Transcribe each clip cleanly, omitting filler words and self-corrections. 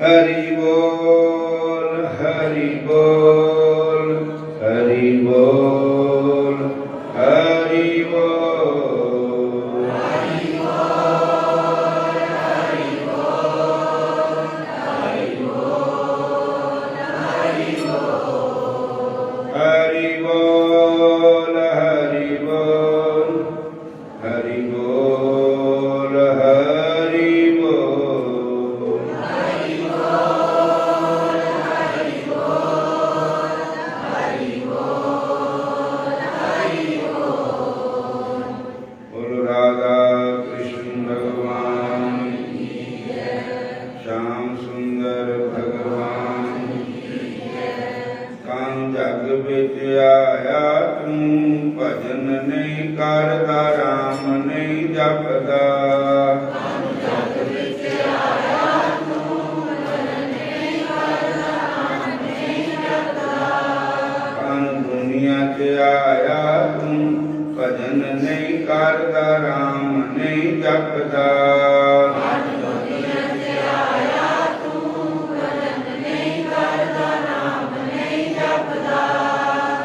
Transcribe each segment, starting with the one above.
हरि बोल हरि बोल हरि बोल हरि बोल हरि बोल हरि बोल हरि बोल हरि बोल हरि बोल हरि बोल हरि बोल हरि बोल हरि बोल हरि बोल हरि बोल हरि बोल। बोलो राधा कृष्ण भगवान की जय, श्याम सुंदर भगवान की जय। कान जग बिच आया तू भजन नहीं करदा राम नहीं जपदा। कान जग बिच आया तू भजन नहीं करदा राम नहीं जपदा। कान दुनिया च आया तू भजन नहीं करदा राम नहीं जपदा। कान दुनिया च आया तू भजन नहीं करदा राम नहीं जपदा।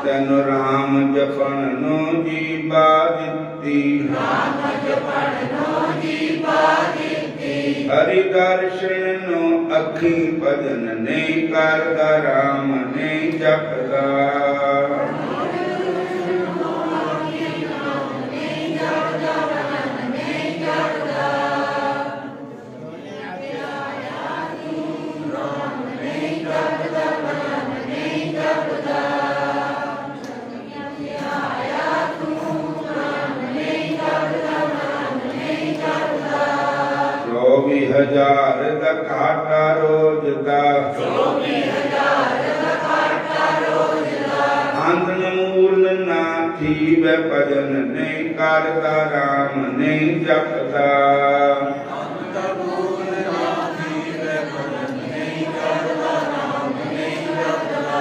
तैनू राम जपण नू जीवा दित्ती, राम जपण नू जीवा दित्ती। हरि दर्शन नू अखी भजन नहीं करदा राम नहीं जपदा। चौबी हजार दा घाटा रोज दा, चौबी हजार दा घाटा रोज दा। अंधन मूल ना थी वे भजन नहीं करदा राम नहीं जपदा। अंधन मूल ना थी वे भजन नहीं करदा राम नहीं जपदा।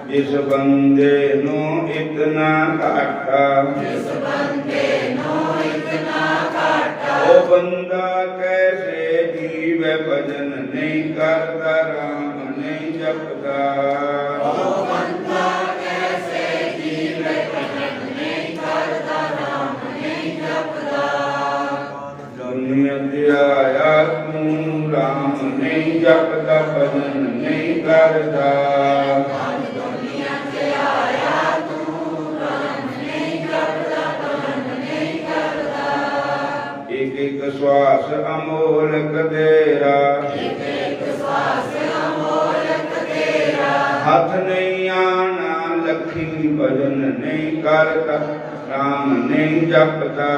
जिस बंदे नू इतना घाटा, जिस बंदे नू इतना घाटा। ओ बंदा कैसे जीवे भजन नहीं करदा राम नहीं जपदा। ओ बंदा कैसे जीवे भजन नहीं करदा राम नहीं जपदा। दुनिया ते आया तू राम नहीं जपदा भजन नहीं करदा। एक श्वास अमोलक तेरा, एक श्वास अमोलक तेरा। हाथ नहीं आना लखी भजन नहीं करता राम नहीं जपदा।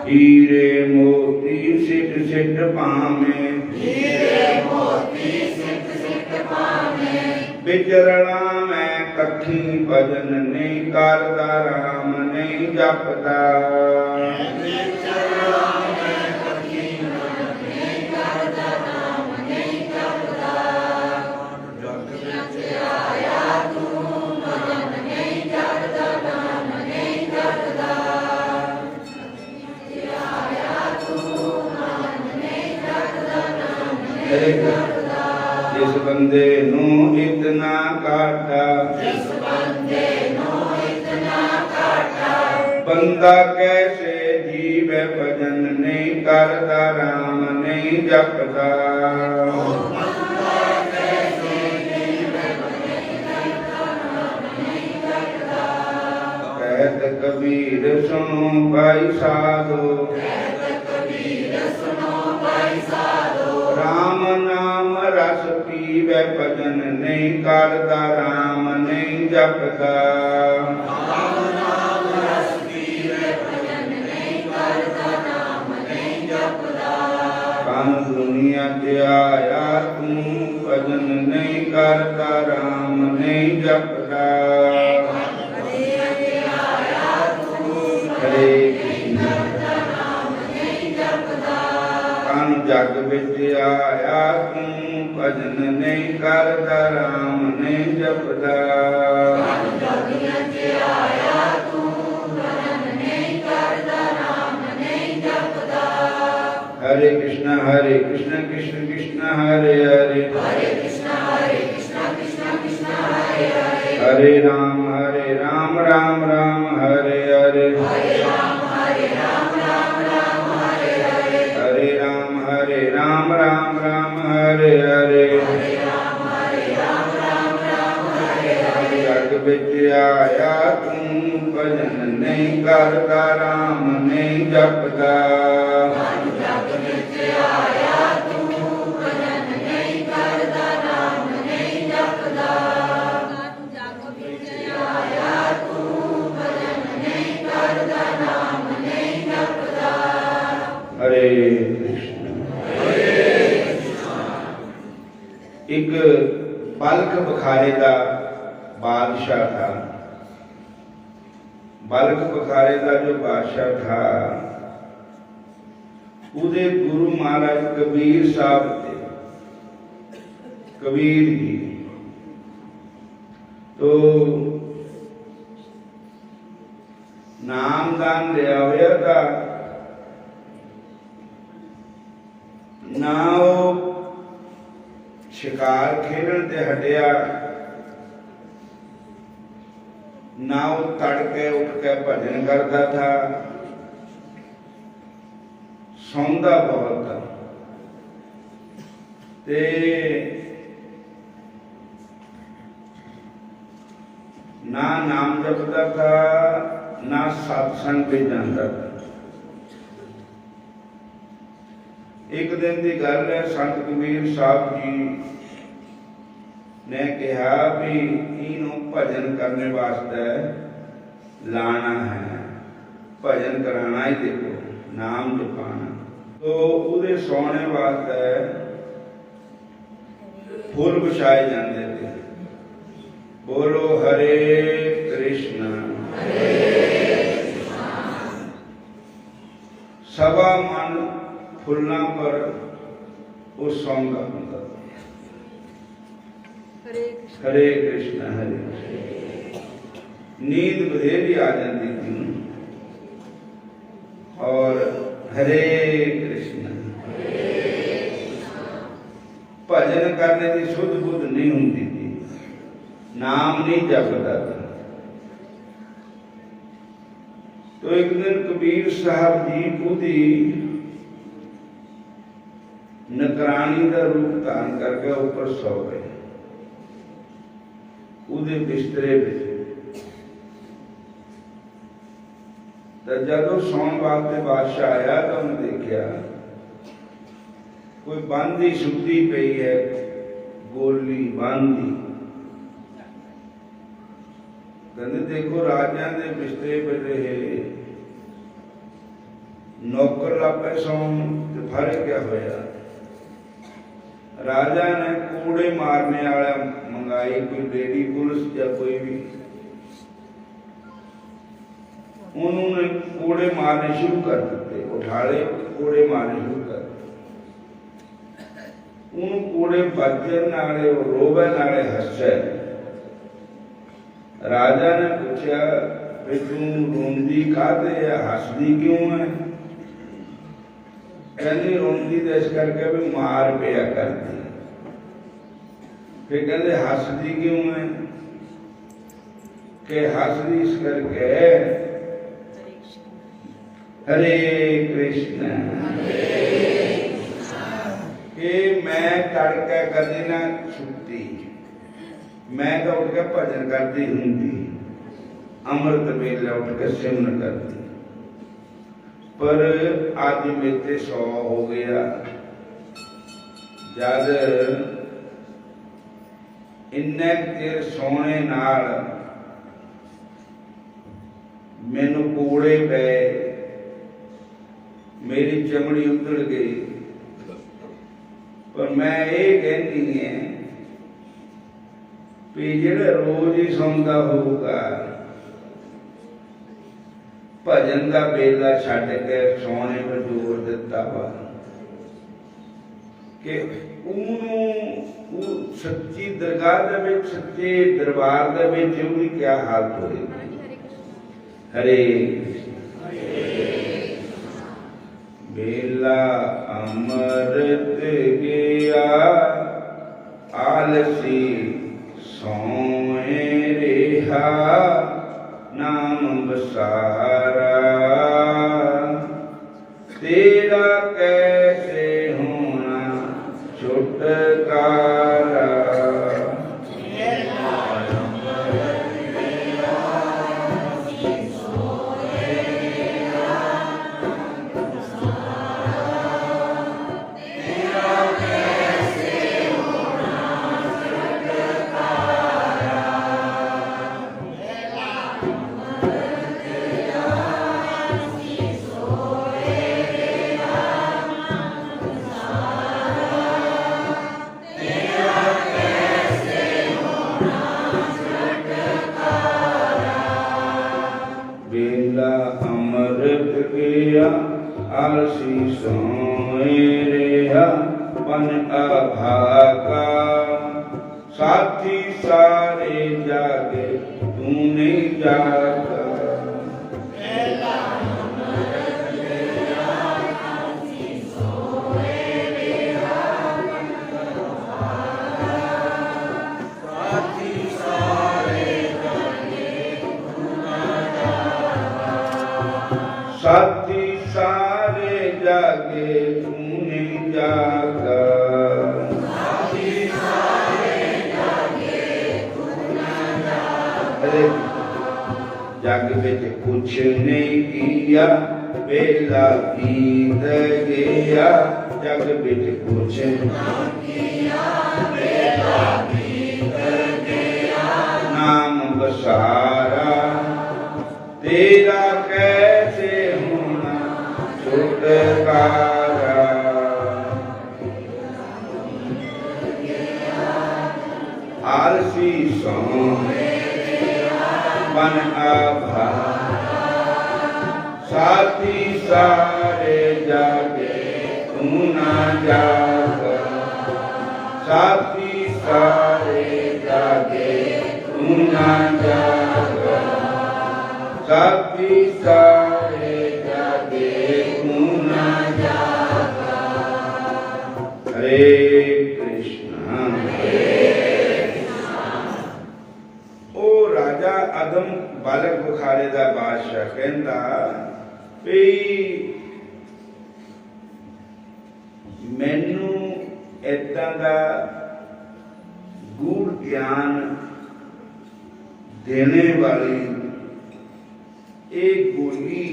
हीरे मोती सिट सिट पावे, हीरे मोती सिट सिट पावे। विचरना मैं कठी भजन नहीं करदा राम नहीं जपदा। विचरना मैं कठी भजन नहीं करदा राम नहीं जपदा। जग विच आया तू भजन नहीं करदा राम नहीं जपदा। जिस बंदे नू इतना घाटा, जिस बंदे नू इतना घाटा। बंदा कैसे जीवे भजन नहीं करदा राम नहीं जपदा। बंदा कैसे जीवे भजन नहीं करदा राम नहीं जपदा। कहत कबीर सुनो भाई साधो, कहत कबीर सुनो भाई साधो। राम नाम रस पीवे भजन नहीं करदा राम नहीं जपदा। राम नाम रस पीवे भजन नहीं करदा राम नहीं जपदा। कन दुनिया ते आया तू भजन नहीं करता राम नहीं जपदा। हरे कृष्ण कन जग विच आया तू भजन नहीं करता राम नहीं जपदा। हरे कृष्ण कृष्ण कृष्ण हरे हरे, हरे कृष्ण कृष्ण हरे हरे, हरे राम राम राम हरे हरे, हरे राम राम हरे हरे, हरे राम राम राम हरे हरे, हरे राम राम हरे हरे। जग विच आया तू भजन नहीं करता राम नहीं जपदा। हरे कृष्ण। एक बालक बखारे का बादशाह था। बालक बखारे का जो बादशाह था उदे गुरु महाराज कबीर साहब थे, कबीर जी। तो नामदान लिया हुआ था ना, वो शिकार खेलन ते हटिया ना, वो तड़के उठ के भजन करता था, सौंदा बहुत था। ते ना नाम जपता था ना सत्संग पे जाता था। एक दिन की गल है, संत कबीर साहब जी ने कहा भी इन्हों भजन करने वास्ते लाना है, भजन कराना ही, देखो नाम जपाना। तो उहदे सोने वास्ते फुल बिछाए जाते थे। बोलो हरे कृष्ण, सवा मन फुलना पर वो सौंगा होता। हरे कृष्ण हरे कृष्ण। नींद बधेरी आ जाती थी और हरे कृष्ण भजन करने की सुध बुध नहीं होती थी, नाम नहीं जपता था। तो एक दिन कबीर साहब जी खुदी नकरानी का रूप धारण करके ऊपर सो गए, उहदे बिस्तरे में। जदों सौन वास्ते बादशाह आया तो उन्हें देखा कोई बांधी सुती पई है, गोली बांधी। कहते देखो राजा के बिस्तरे पे रहे नौकर लापे सौन, फर्क क्या होया। राजा ने कूड़े मारने वाला मंगाई, कोई लेडी पुलिस या कोई भी, उन्होंने कूड़े मारने शुरू कर दिते, उठाले कूड़े मारने शुरू कर दिते। उन कूड़े बजन नाले रोवे नाले हसे। राजा ने पूछा भी तू रोंदी काते या हसदी क्यों है। कहती रोंदी तो इस करके भी मार पिया करती। फिर कहते हसदी क्यों है कि हसदी इस करके हरे कृष्ण कि मैं तड़के कदी ना छुट्टी, मैं तो उठ के भजन करती हुंदी, अमृत वेले उठ के सिमरन करती। पर आज मेरे 100 हो गया। जद इन्ने चिर सोने नाल मैनू कूड़े पे, मेरी चमड़ी उतड़ गई, पर मैं ये कहनी है भी जिहड़ा रोज ही सौंदा होगा भजन का बेला छड्ड के सोने पर जोर दिता वा कि सच्ची दरगाह दे विच सच्चे दरबार दे विच उहदी क्या हालत होएगी। हरे बेला अमृत गया आलसी सोए रेहा नाम बसारा तेरा कैसे होना छुटकारा। आलसी सोए रेहा मन अभागा साथी सारे जागे तूने जागा। साथी सारे जागे तूने जागा। अरे जग बिच कुछ नहीं किया बेला बीत गया जग बिच कुछ नाम बसारा तेरा कैसे होना छुटकारा। आलसी सोए मन आभा साथी सारे जागे तू ना जागा। साथी सारे जागे तू ना जागा। साथी सारे जागे तू ना जागा। हरे कृष्णा ओ राजा आदम बालक बुखारे दा बादशाह कहंदा भी मैनू ऐदां दा गूढ़ ज्ञान देने वाली एक गोली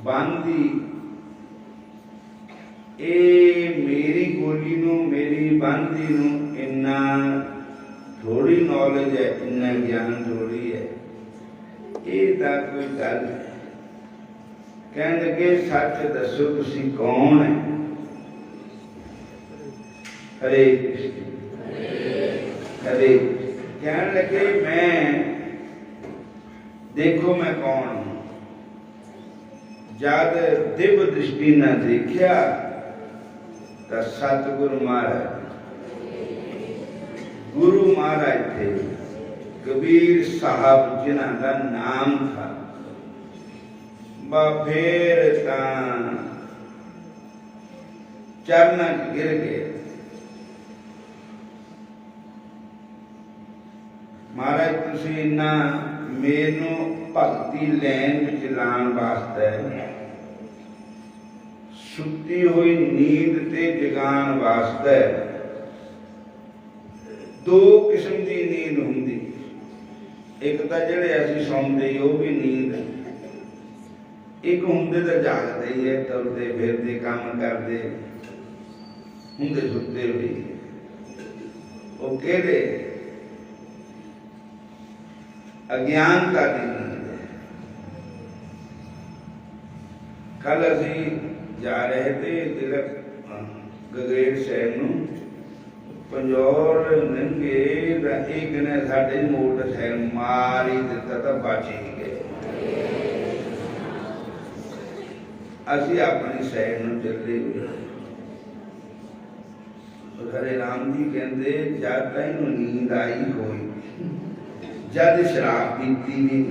बांधी मेरी गोली नू मेरी बांधी नू इन्ना थोड़ी नॉलेज है इन्ना ज्ञान थोड़ी है ये तां कोई गल कहण लगे सच दसो तुसी कौन है। हरे कृष्ण हरे कहण लगे मैं देखो मैं कौन हूं। जद दिव्य दृष्टि न देखिया तो सतगुरु महाराज गुरु महाराज थे कबीर साहब जिन्हां दा नाम था फिर चरणा गिर गए। महाराज तुसी इन्ना मेनू भगती लैन विच लाण वास्ते सुती हुई नींद ते जगाण वास्ते दो किस्म की नींद हुंदी। एक तो जिहड़े असीं सौंदे वो भी नींद, एक हुंदे तो जागदे ही है तुरदे फिरदे काम करदे हुंदे सुते भी वो कहदे अज्ञानता की नींद है। कल असीं जा रहे थे तिलक गगरेट शहर नूं पंजौर नंगे एक ने साढ़े मोटरसाइकिल मार ही दिता तो बच ही गए। असी अपनी साइड में चले हुए। हरे राम जी कहते जब तैनू नींद आई होई जद शराब पीती नहीं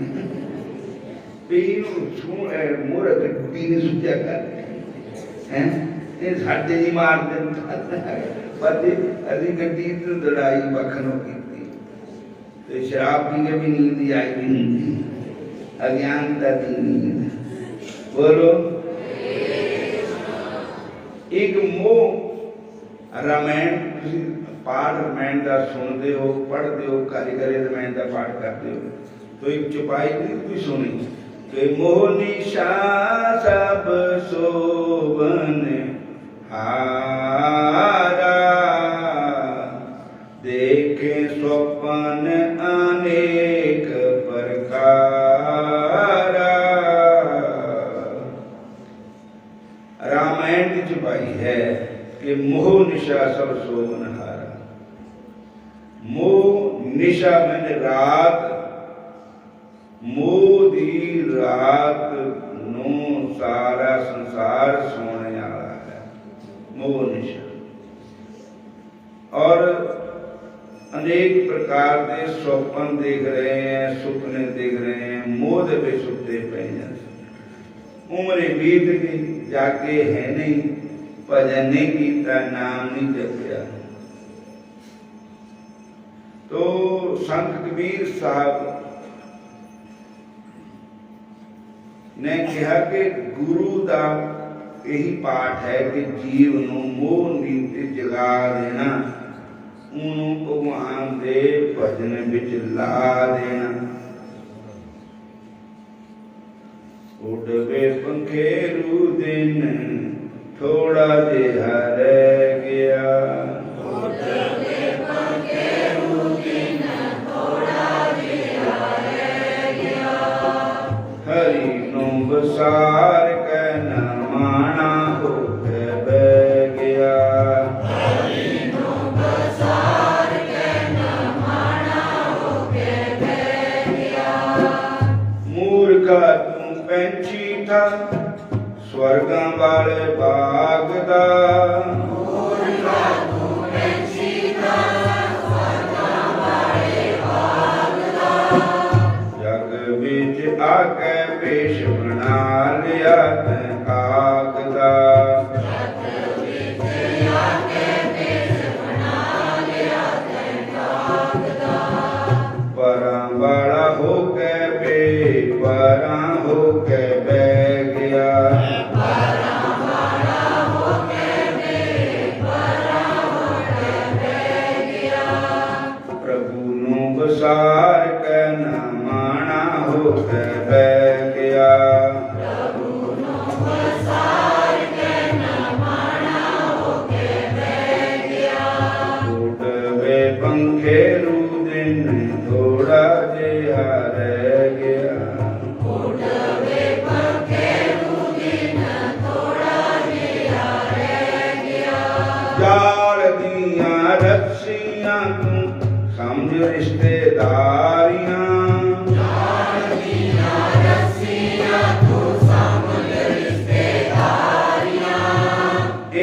मोर गड्डी ने सुझा कर साढ़े ही मार देता पर अभी गड्डी लड़ाई बखनों की तो शराब पी के भी नींद आई भी नहीं अज्ञानता की नींद। बोलो एक मोह रामायण पाठ रामायण का सुनते हो पढ़ते हो कारीगरी रामायण का पाठ करते हो तो एक चौपाई भी सुनी तो मोह निशा सब शोभन हारा देखे स्वप्न अनेक प्रकारा। रामायण की चौपाई है कि मोह निशा सब शोभन हारा। मोह निशा मैंने रात मोह दी रात नू सारा संसार सोने वाला है मोह निशा। और अनेक प्रकार के स्वप्न देख रहे हैं सुपने देख रहे हैं मोह दे सुते पे उम्र बीत गई जाके है नहीं भजन नहीं किया नाम नहीं जपया। तो संत कबीर साहब ने कहा कि गुरु का यही पाठ है कि जीव नू मोह नीति जगा देना उन्होंने भगवान दे भजन विच ला देना। उड़वे पंखेरू दिन थोड़ा जिहा रह गया हरि नो बसार के न माना होके बह गया मूर्खा तू पैंछी था स्वर्गां वाले बाग दा जग विच आके पेश बना लिया तैं आग दा परां वाला होके बेपरां होके बह गया बसार के न माना होके बह गया उड़वे पंखेरू दिन थोड़ा जिहा रह गया जाल दियां रस्सियां तू समझ रिश्तेदारियां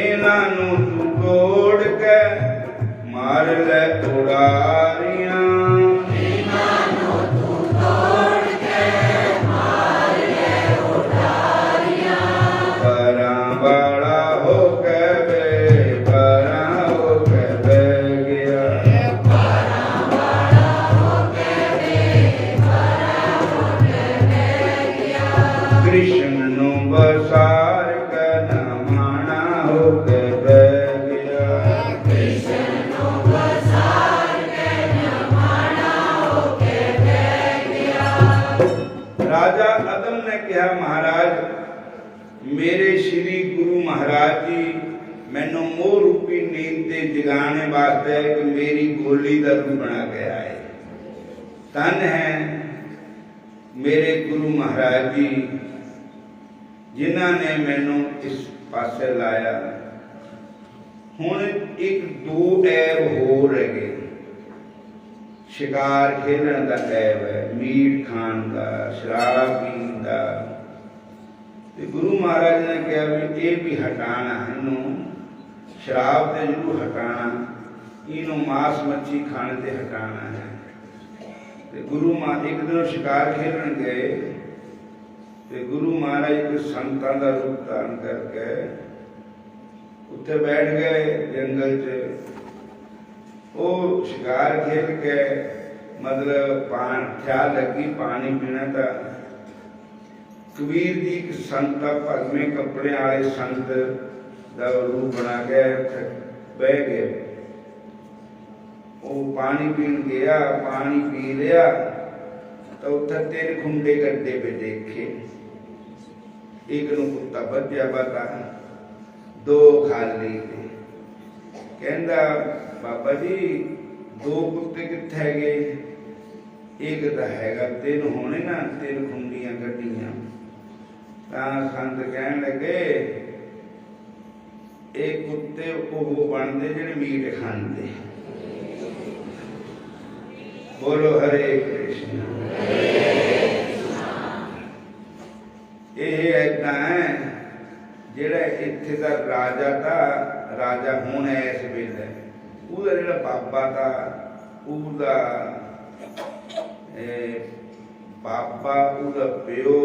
इन्हां नू तू तोड़ के मार ले उड़ारियां परां वाला होके बेपरां होके बह गया कृष्ण नु बसार के न माना होके बह गया राजा अदम ने कहा महाराज मेरे श्री गुरु महाराज जी मैनू मोह रूपी नींद ते जगाने वास्ते कि मेरी गोली का रूप बना के आए। धन है मेरे गुरु महाराज जी जिन्हों ने मैनू इस पासे लाया। हुण एक दो ऐब होर है। शिकार खेलण का ऐब है, मीट खाण का, शराब पीण का। ते गुरु महाराज ने कहा भी ये भी हटाना, इनू शराब ते जरूर हटाना, इनू मांस मच्छी खाने ते हटाना है। ते गुरु महाराज एक दिन शिकार खेलण गए ते गुरु महाराज एक संतां दा रूप धारण करके उत्थे बैठ गए जंगल च। वो शिकार खेल के मतलब प्यास लगी पानी पीना था। कबीर जी एक संत भगवें कपड़े वाले संत का रूप बना के बह गए। वो पानी पीन गया, पानी पी लिया तो उत्थे 3 खुंडे गड्ढे पे देखे। एक नूं कुत्ता बज्या पता, 2 खाली थे। कहंदा बाबा जी 2 कुत्ते कित्थे गए? एक तो हैगा, 3 होने ना, 3 खुंडियां गड्डियां। संत कहन लगे एक कुत्ते वो बनते जिहड़े मीट खांदे। बोलो हरे कृष्ण। ये ऐसा है जिहड़ा इत्थे दा राजा था, राजा हुण इस वेले ਉਹਦਾ ਜਿਹੜਾ ਬਾਬਾ ਤਾ ਉਹਦਾ ਬਾਬਾ ਉਹਦਾ ਪਿਓ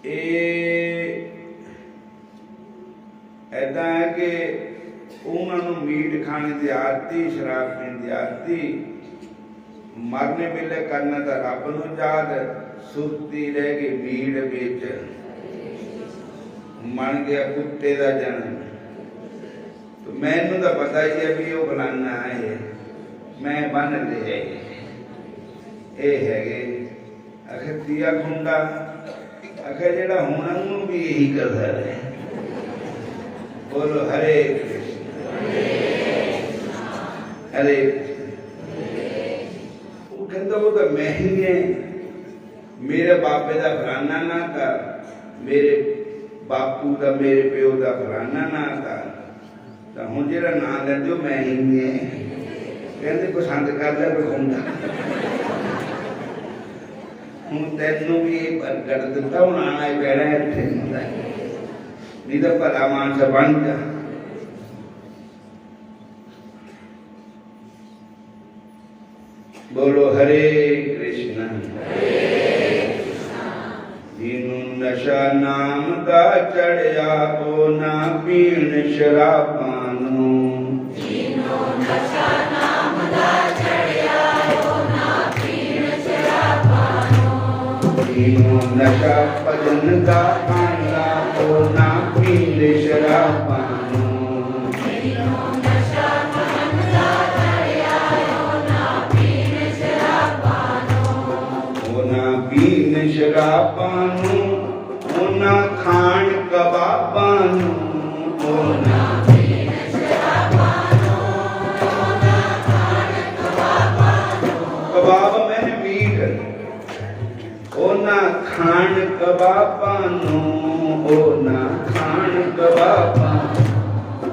ਇਹ ऐसा है कि उन्होंने मीट खाने की आदती, शराब पीने की आदती, मरने वेले करना तो रब नूं याद, सुरती रह गई मीट बेच, मन गया कुत्ते का जन्म। तो मैनू तो पता ही है भी वो फलाना है, मैं बन लिया ये है। आखिर तीया खुंडा आखिर जेड़ा होना उन्होंने भी यही करता है। बोलो हरे कृष्ण हरे। वो कहता वो तो मैं ही है, मेरे बापे का फलाना ना था, मेरे बापू का मेरे प्यो का फलाना ना था, तो हूँ जो ना लेंदे मैं ही है। कहते पसंद कर लिया बखूंगा हूँ तेनों भी कर दिता, हूँ आना ही पैना इतने नहीं तो भला मानस बन जा। बोलो हरे कृष्ण। जिन्नू नशा नाम दा चढ़िया ओ ना पीण शराबानू, जिन्नू नशा नाम दा चढ़िया ओ ना पीण शराबानू, जिन्नू नशा भजन दा आंदा ओ ना पीण शराबानू, जिन्नू नशा भजन दा चढ़िया ओ ना पीण शराबानू, ओ ना पीण शराबानू, ओ ना खाण कबाबानू, ओ ना पीण शराबानू, ओ ना खाण कबाबानू। कबाब मैंने मीट, ओ ना खाण कबाबानू, ओ ना खाण कबाबानू,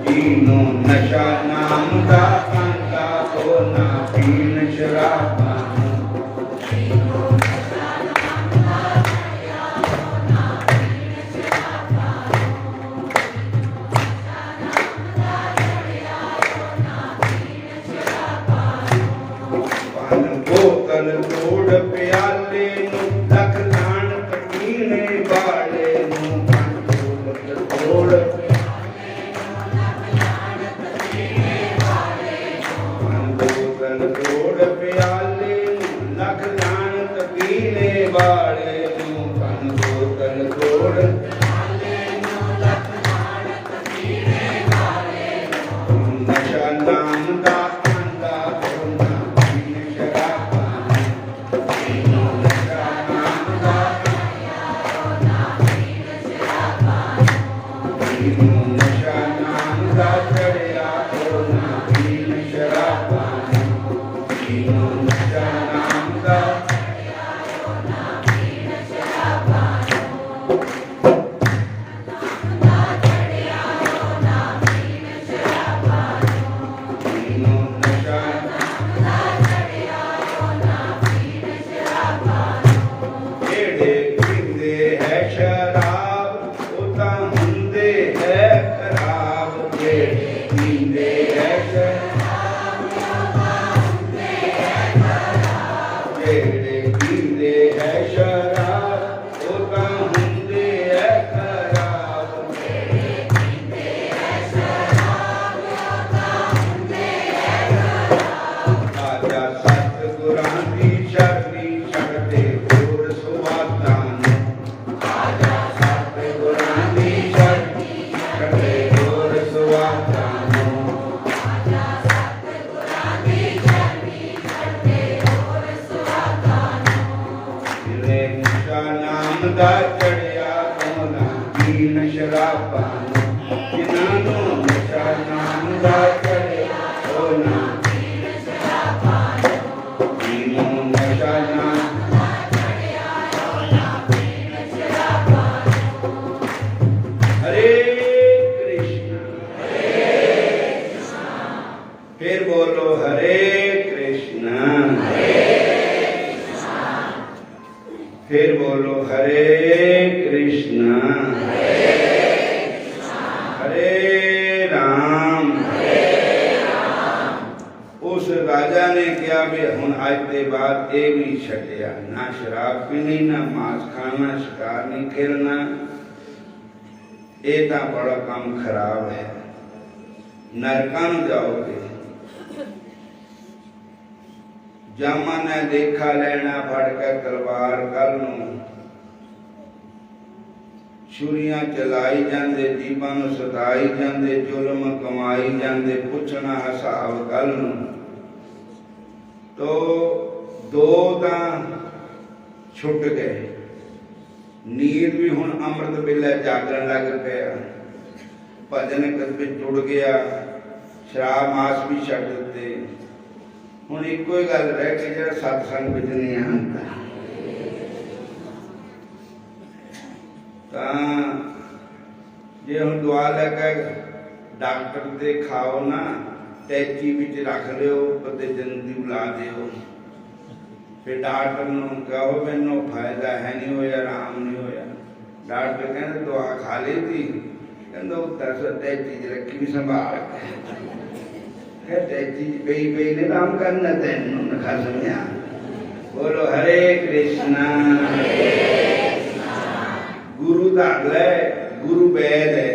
जिन्नू नशा नाम दा आंदा ओ ना पीण शराबानू, जिन्नू नशा नाम दा चढ़िया ओ ना पीण शराबानू, जिन्नू नशा नाम दा चढ़िया ओ ना पीण शराबानू। पान बोतल तोड़ प्याले नू लख लाण पटीने वाले नू, पान बोतल तोड़ प्याले नू लख लानत पीने वाले नू, पान बोतल तोड़ प्याले नू लख लानत पीने वाले नू, नशा नाम दा आंदा ओ ना पीण शराबानू, जिन्नू नशा फिर बोलो हरे कृष्णा, फिर बोलो हरे कृष्णा, हरे राम। उस राजा ने क्या भी हुण आज के बाद ये भी छड्या, ना शराब पीनी, ना मांस खाना, शिकार नहीं खेलना। ये तो बड़ा काम खराब है, नरकां नूं जाओगे। जामा ने देखा लेना फड़ के तलवार, कल नूं छुरियां चलाई जांदे, जीवां नूं सताई जांदे, जुल्म कमाई जांदे, पुछना हिसाब कल नूं। तो दो तां छुट गए, नींद भी हुण अमृत वेले जागरण लग पिया, भजन कदम जुड़ गया, शराब मास भी छड्ड दिते। हुण इक्को ही गल रह गई, जिहड़ा सत्संग विच नहीं आंदा तां जे हुण दवा लैके डॉक्टर दे खाओ ना, टैची विच रख लिओ, पते दिन दी बुला दिओ। फिर डॉक्टर नूं कहो मैनूं फायदा है नहीं होया, आराम नहीं होया। डॉक्टर कहंदे दवा खा ली थी, कहंदा उत्तर टैची च रखी भी संभाल के, टैची पई पई ने काम करना तैनूं न खसमिया। बोलो हरे कृष्णा। गुरु धर ले, गुरु वैद है,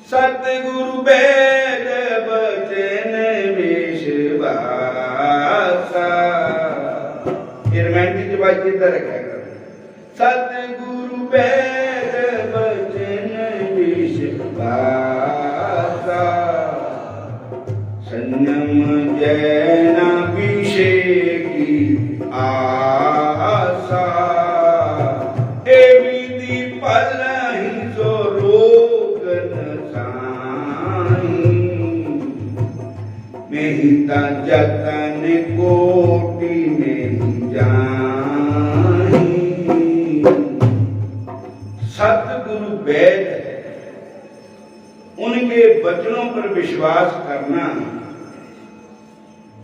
सतगुरु वैद बचन विश्वासा। रोमांटिक बात इधर रखा कर, सतगुरु वैद बचन विश्वासा। संयम जैना विषेकी आसा, ए विधि पलहि सो रोक न साई। मेहिता जतन कोटि नहीं जाई। सतगुरु वैद है, उनके वचनों पर विश्वास करना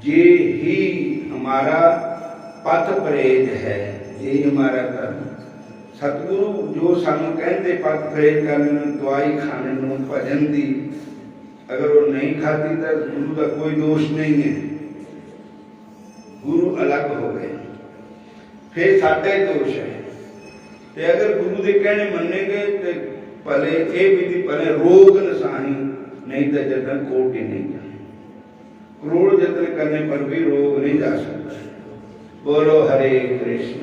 ये ही हमारा पथ परहेज है, यही हमारा धर्म। सतगुरु जो सानू कहते पथ परहेज करने, दवाई खाने, भजन दी, अगर वो नहीं खाती तो गुरु का कोई दोष नहीं है, गुरु अलग हो गए, फिर साडे दोष है। ते अगर गुरु के कहने मनेंगे तो भले ये विधि भले रोग नसाही, नहीं तो जतन कोट ही नहीं जाए। करोड़ जतन करने पर भी रोग नहीं जा सकता। बोलो हरे कृष्ण।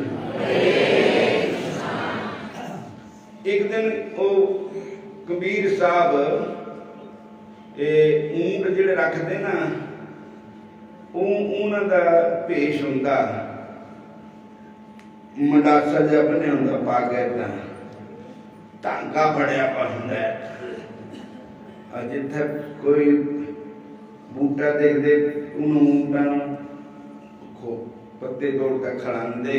एक दिन वो कबीर साहब ऊंट जिहड़े रखते ना, उन्हां दा भेष हुंदा मंडासा जिहा बनिया हुंदा, पागे दा टांगा फड़िया पा हुंदा। जिथे कोई बूटा देखते उन्होंने ऊंटां नूं पत्ते तोड़ के खिलांदे।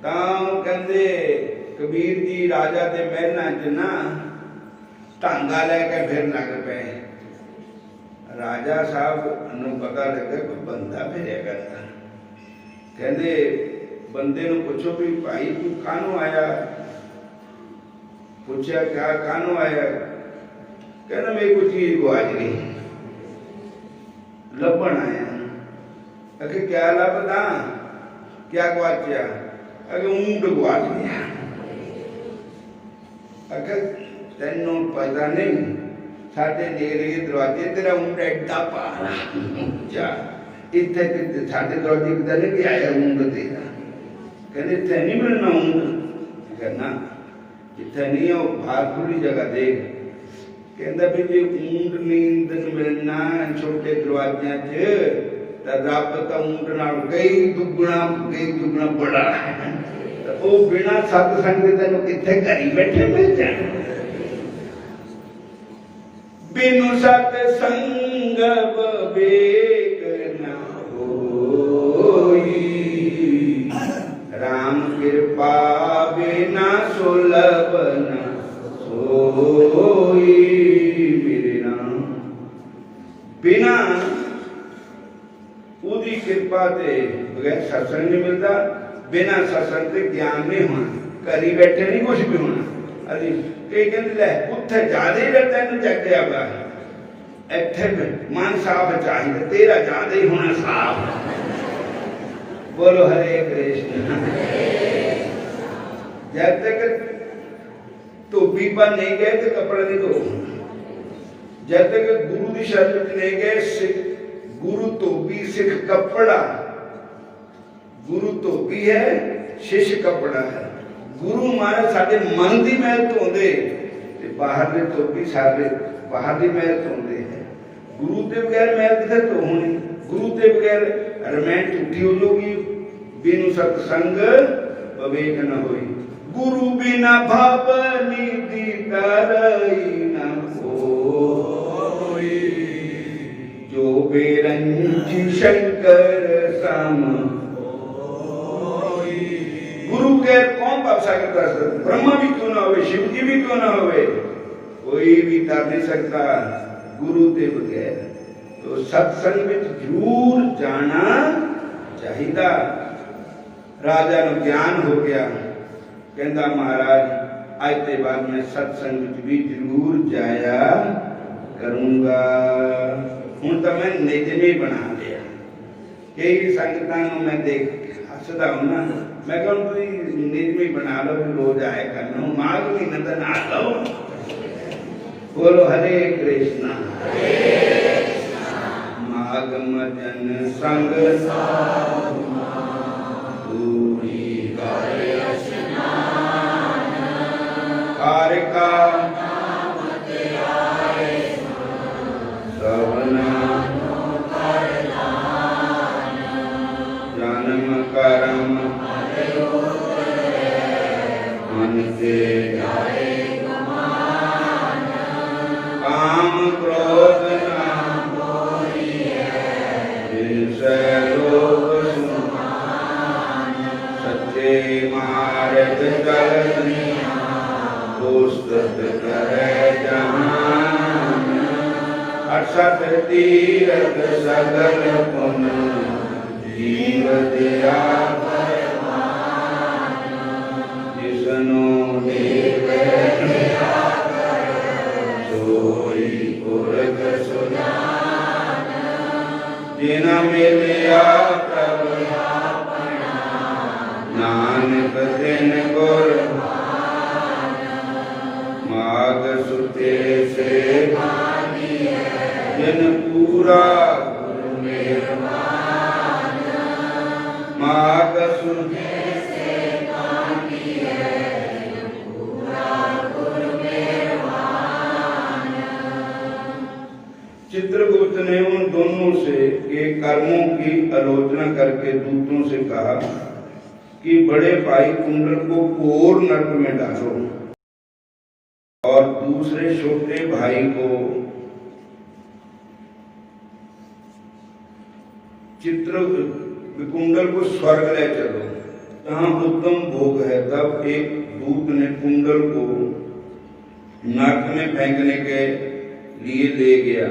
तां कहंदे कबीर जी राजा दे महलां च ना टांगा लैके फिर लग पे। राजा साहब नूं पता लगा कोई बंदा फिरिया करता। कहंदे बंदे नूं पुछो भी भाई तू काहनों आया? पूछा क्या काहनों आया? कहना मेरी कोई चीज गुआच गई, लभण आया। अगे क्या लभदा? क्या गुआचा? अगे ऊंट गुआच गया। अगे तेनों पता नहीं, साडे नेड़े दरवाजे तेरा ऊंट एडा पारा जा इत्थे साडे दरवाजे किधर नहीं आया ऊंट तेरा। कहते इत्थे नहीं मिलना ऊंट। कहना जिथे नहीं हो बाहर खुली जगह देख। कहता भी जे ऊंट नींदन मिलना छोटे दरवाजियां च रब तो ऊंट नाल कई दुगना बड़ा है। वो बिना सत्संग दे तेनों किथे घरी बैठे मिल जाए। बिनु सत्संग विवेक न होई, राम कृपा बिना सुलभ न सोई। बिना ਉਹਦੀ ਕਿਰਪਾ ਤੇ ਬਗੈਰ ਸਤਸੰਗ ਨਹੀਂ ਮਿਲਦਾ, ਬਿਨਾਂ ਸਤਸੰਗ ਤੇ ਗਿਆਨ ਨਹੀਂ ਹੋਣਾ, ਘਰੀ ਬੈਠੇ ਨਹੀਂ ਕੁਝ ਵੀ ਹੋਣਾ। ਅਸੀਂ ਕਈ ਕਹਿੰਦੇ ਲੈ ਉੱਥੇ ਜ਼ਿਆਦਾ ਹੀ ਰਹਿੰਦਾ ਇਹਨੂੰ ਚੱਕਿਆ ਵਾ, ਇੱਥੇ ਮਨ ਸਾਫ ਚਾਹੀਦਾ, ਤੇਰਾ ਜ਼ਿਆਦਾ ਹੀ ਹੋਣਾ ਸਾਫ। बोलो हरे कृष्ण। जब तक धोबी पर नहीं गए तो कपड़ा नहीं धो, जब तक गुरु की शरण नहीं गए, गुरु धोबी सिख कपड़ा, गुरु धोबी है शिष्य कपड़ा है। गुरु महाराज साडे मन की मैल धोंदे ते बाहर दे धोबी साडे बाहर की मैल धोंदे है। गुरु के बगैर मैल किथे धो होनी, गुरु के बगैर रमैन झूठी हो जाऊगी, बिनु सत्संग विवेक न होई। गुरु बिना भाव निधि तरई न होई, जो बेरंजी शंकर सम होई। गुरु के कौन भाव सागर कर सकता, ब्रह्मा भी क्यों ना हो, शिव जी भी क्यों ना हो, कोई भी कर नहीं सकता गुरु के बगैर। तो सत्संग में जरूर जाना चाहिए। राजा को ज्ञान हो गया, कहता महाराज आज के बाद मैं सत्संग में भी जरूर जाया करूंगा। हूँ तो मैं निजम ही बना लिया। कई संगतां मैं देख हसदा हूं ना, मैं कहूँ तुम निजम ही बना लो, रोज आया करना, माघ महीना तो ना लो। बोलो हरे कृष्णा। मागमजन संग दूरी करे स्नान, कारिका सवना जन्म कर्म मन से काम क्रोध सच्चे मार्ग चलनी दोस्त करे जहान, अरसत तीरथ सगल पुन जीव दया जिसनो सोई पुरख सुजान, जिना मिलिया प्रभु नानक दिन गुर माग सुते से जिन पूरा गुरु मेहमान, माग सुते से पूरा गुरु मेहमान। चित्रगुप्त ने उन दोनों से के कर्मों की आलोचना करके दूतों से कहा कि बड़े भाई कुंडल को घोर नरक में डालो और दूसरे छोटे भाई को कुंडल को स्वर्ग ले चलो, जहां उत्तम भोग है। तब एक दूत ने कुंडल को नरक में फेंकने के लिए ले गया।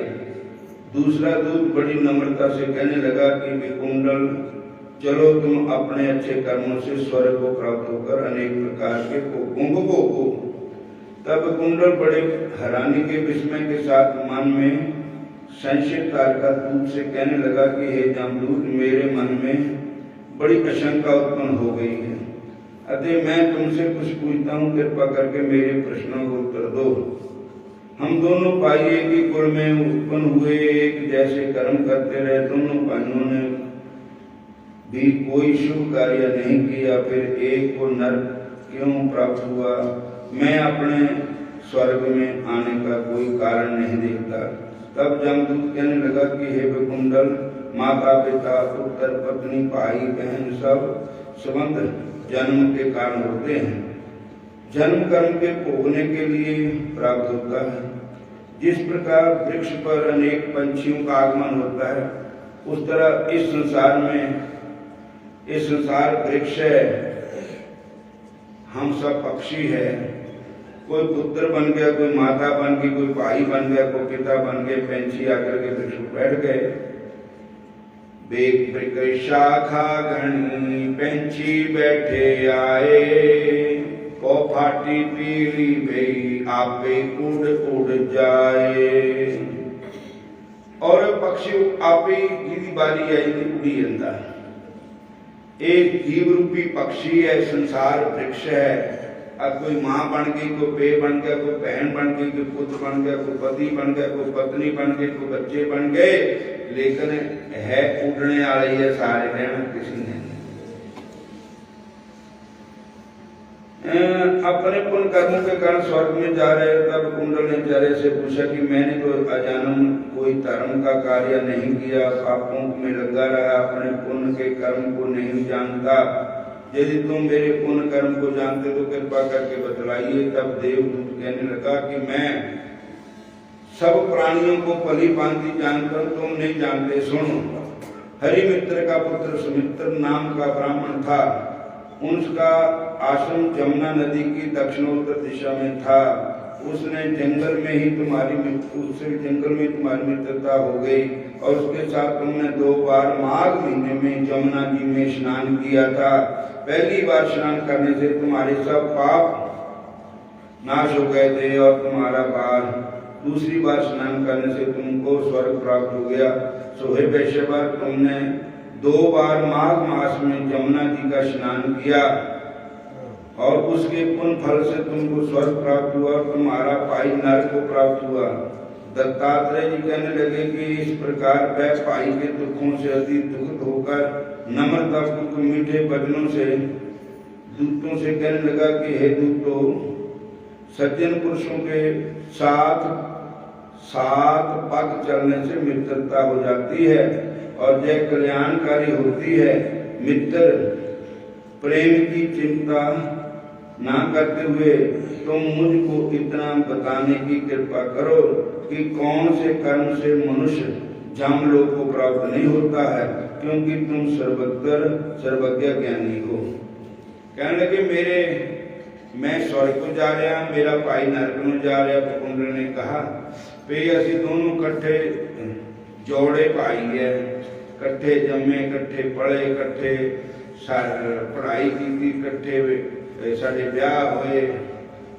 दूसरा दूत बड़ी नम्रता से कहने लगा कि कुंडल चलो तुम अपने अच्छे कर्मों से स्वर्ग को प्राप्त होकर अनेक प्रकार के भोगों को भोगो। तब कुंडल बड़े हैरानी के विस्मय के साथ मन में संशय का दूत से कहने लगा कि हे जमदूत, मेरे मन में बड़ी आशंका उत्पन्न हो गई है, अतः मैं तुमसे कुछ पूछता हूँ, कृपा करके मेरे प्रश्नों को उत्तर दो। हम दोनों भाई एक ही कुल में उत्पन्न हुए, एक जैसे कर्म करते रहे, दोनों भाइयों ने भी कोई शुभ कार्य नहीं किया, फिर एक को नरक क्यों प्राप्त हुआ? मैं अपने स्वर्ग में आने का कोई कारण नहीं देखता। तब जमदूत कहने लगा कि हे कुंडल, माता पिता पुत्र पत्नी भाई बहन सब संबंध जन्म के कारण होते हैं, जन्म कर्म के भोगने के लिए प्राप्त होता है। जिस प्रकार वृक्ष पर अनेक पंछियों का आगमन होता है, उस तरह इस संसार में वृक्ष है, हम सब पक्षी है। कोई पुत्र बन गया, कोई माता बन गई, कोई भाई बन गया, कोई पिता बन गए। पंछी आकर के वृक्ष पर बैठ गए। बेग वृक्ष शाखा घनी पंछी बैठे आए, को फाटी पीली भई आपे उड़ उड़ जाए। और पक्षी आपे जिहदी बारी आई उड़ी जांदा। एक जीव रूपी पक्षी है, संसार वृक्ष है। अब कोई मां बन गई, कोई पे बन गया, कोई बहन बन गई, कोई पुत्र बन गया, कोई पति बन गया, कोई पत्नी बन गई, कोई बच्चे बन गए, लेकिन है उड़ने वाले है सारे, रहना किसी ने। अपने पुण्य कर्मों के कारण स्वर्ग में जा रहे। तब कुंडल ने आचार्य से पूछा कि मैंने तो अजानन कोई धर्म का कार्य नहीं किया, पापों में लगा रहा, अपने पुण्य के कर्म को नहीं जानता। यदि तुम मेरे पुण्य कर्म को जानते तो कृपा करके बतलाइए। तब देवदूत कहने लगा कि मैं सब प्राणियों को भली भांति जानता हूं, तुम नहीं जानते। सुनो, हरिमित्र का पुत्र सुमित्र नाम का ब्राह्मण था। उसका आश्रम जमुना नदी की दक्षिणोत्तर दिशा में था। उसने जंगल में ही तुम्हारी मित्रता हो गई और उसके साथ तुमने 2 बार माघ महीने में जमुना जी में स्नान किया था। पहली बार स्नान करने से तुम्हारे सब पाप नाश हो गए थे और तुम्हारा बार दूसरी बार स्नान करने से तुमको स्वर्ग प्राप्त हो गया। सोहे पेशेवर, तुमने 2 बार माघ मास में जमुना जी का स्नान किया और उसके पुण्य फल से तुमको स्वर्ग प्राप्त हुआ और तुम्हारा भाई नरक को प्राप्त हुआ। दत्तात्रेय जी कहने लगे कि इस प्रकार वह भाई के दुखों से अति दुखित होकर नम्रता पूर्वक मीठे वचनों से दूतों से कहने लगा कि हे दूतों, सज्जन पुरुषों के साथ पग चलने से मित्रता हो जाती है और यह कल्याणकारी होती है। मित्र प्रेम की चिंता ना करते हुए तुम मुझको इतना बताने की कृपा करो कि कौन से कर्म से मनुष्य जमलोक को प्राप्त नहीं होता है, क्योंकि तुम सर्वज्ञ ज्ञानी हो। कहने लगे मैं स्वर्ग को जा रहा, मेरा भाई नरक में जा रहा। कुंडल ने कहा पे असी दोनों कट्ठे जोड़े भाई है, कट्ठे जमे, कट्ठे पढ़े, कट्ठे पढ़ाई की, कट्ठे साडे ब्याह होए,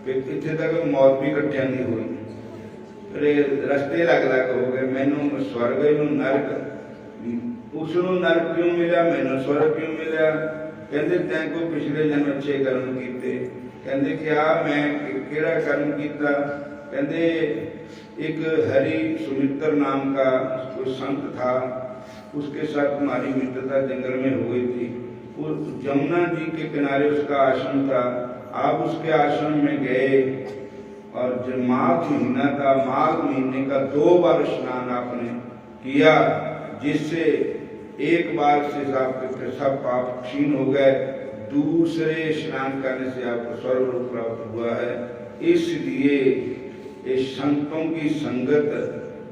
इत्थे तक मौत भी कट्ठिया नहीं हुई। रस्ते अलग हो गए। मैनू स्वर्ग नूं नरक, उसनूं नरक क्यों मिला, मैनू स्वर्ग क्यों मिला? कहते तैं कोई पिछले जन्म अच्छे कर्म कीते। कहते क्या मैं केड़ा कर्म कीता? कहते एक हरि सुमित्र नाम का कोई संत था, उसके साथ तुम्हारी मित्रता जंगल में हो गई थी। वो जमुना जी के किनारे उसका आश्रम था। आप उसके आश्रम में गए और जब माघ महीना था, माघ महीने का 2 बार स्नान आपने किया, जिससे एक बार से आपके सब पाप क्षीण हो गए। दूसरे स्नान करने से आपको स्वर्ग लोक प्राप्त हुआ है। इसलिए इस संतों की संगत,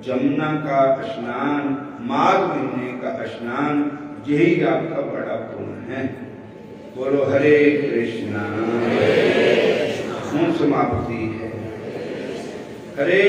जमुना का स्नान, माघ महीने का स्नान, यही आपका बड़ा पुण्य है। बोलो हरे कृष्णा। समाप्ति है। हरे